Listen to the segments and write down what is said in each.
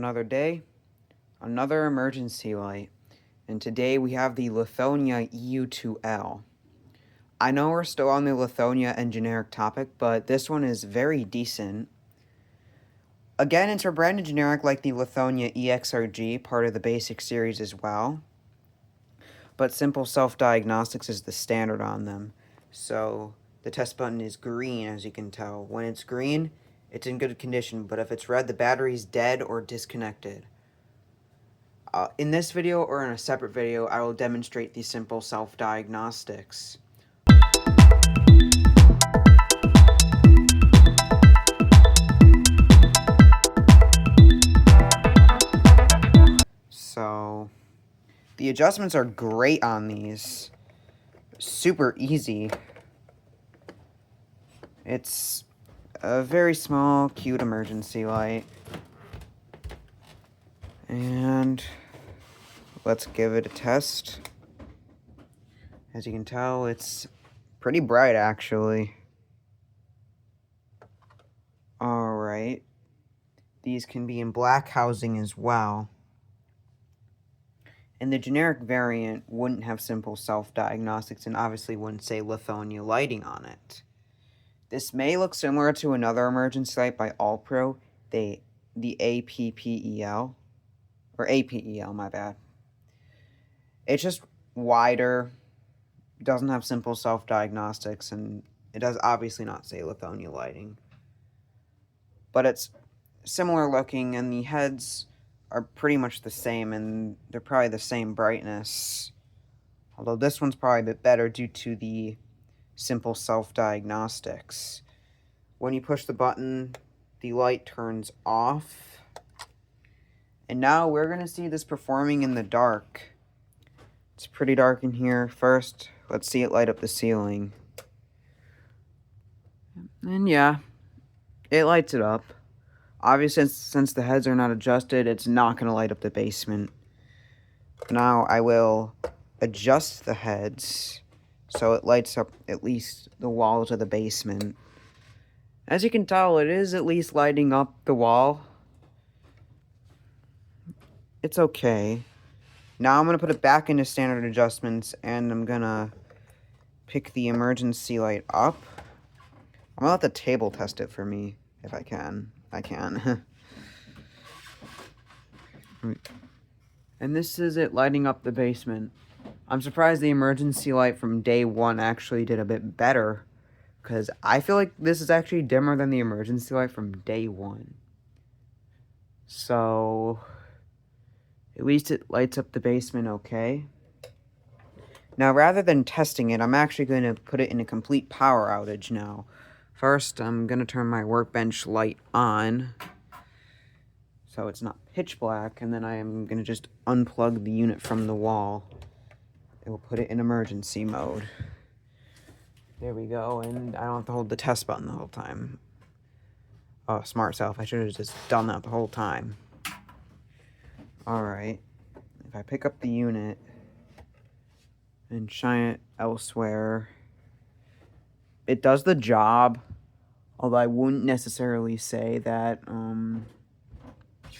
Another day, another emergency light, and today we have the Lithonia EU2L. I know we're still on the Lithonia and generic topic, but this one is very decent. Again, it's a branded generic like the Lithonia EXRG, part of the basic series as well. But simple self-diagnostics is the standard on them. So the test button is green, as you can tell. When it's green, it's in good condition, but if it's red, the battery's dead or disconnected. In this video or in a separate video, I will demonstrate the simple self-diagnostics. So, the adjustments are great on these. Super easy. It's a very small, cute emergency light. And let's give it a test. As you can tell, it's pretty bright, actually. Alright. These can be in black housing as well. And the generic variant wouldn't have simple self-diagnostics and obviously wouldn't say Lithonia lighting on it. This may look similar to another emergency light by Allpro, the APPEL. Or APEL, my bad. It's just wider, doesn't have simple self-diagnostics, and it does obviously not say Lithonia lighting. But it's similar looking, and the heads are pretty much the same, and they're probably the same brightness. Although this one's probably a bit better due to the simple self-diagnostics. When you push the button, the light turns off. And now we're going to see this performing in the dark. It's pretty dark in here. First, let's see it light up the ceiling. And yeah, it lights it up. Obviously, since the heads are not adjusted, it's not going to light up the basement. Now I will adjust the heads so it lights up at least the walls of the basement. As you can tell, it is at least lighting up the wall. It's okay. Now I'm going to put it back into standard adjustments, and I'm going to pick the emergency light up. I'm going to let the table test it for me, if I can. I can. And this is it lighting up the basement. I'm surprised the emergency light from day one actually did a bit better, because I feel like this is actually dimmer than the emergency light from day one. So, at least it lights up the basement okay. Now, rather than testing it, I'm actually going to put it in a complete power outage now. First, I'm going to turn my workbench light on so it's not pitch black, and then I am going to just unplug the unit from the wall. It will put it in emergency mode. There we go, and I don't have to hold the test button the whole time. Oh, smart self, I should have just done that the whole time. Alright, if I pick up the unit and shine it elsewhere, it does the job, although I wouldn't necessarily say that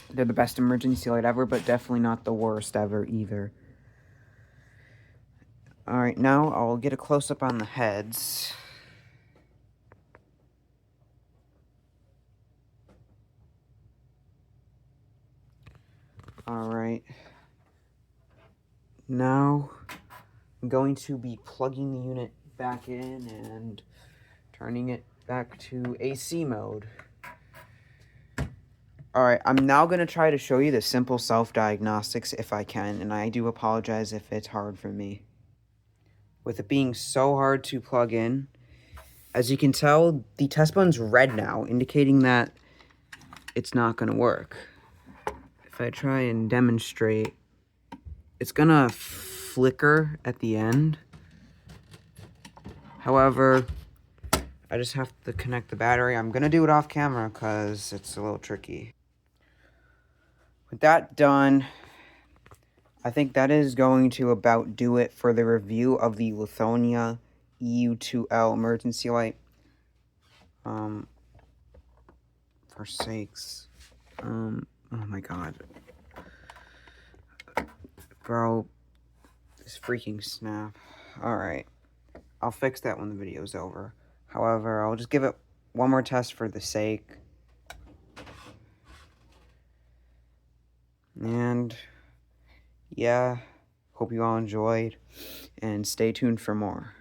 they're the best emergency light ever, but definitely not the worst ever either. Alright, now I'll get a close-up on the heads. Alright. Now I'm going to be plugging the unit back in and turning it back to AC mode. Alright, I'm now going to try to show you the simple self-diagnostics if I can, and I do apologize if it's hard for me. With it being so hard to plug in, as you can tell, the test button's red now, indicating that it's not going to work. If I try and demonstrate, it's going to flicker at the end. However, I just have to connect the battery. I'm going to do it off camera because it's a little tricky. With that done, I think that is going to about do it for the review of the Lithonia EU2L emergency light. For sakes. Oh my god. Bro, this freaking snap. Alright. I'll fix that when the video's over. However, I'll just give it one more test for the sake. And yeah, hope you all enjoyed, and stay tuned for more.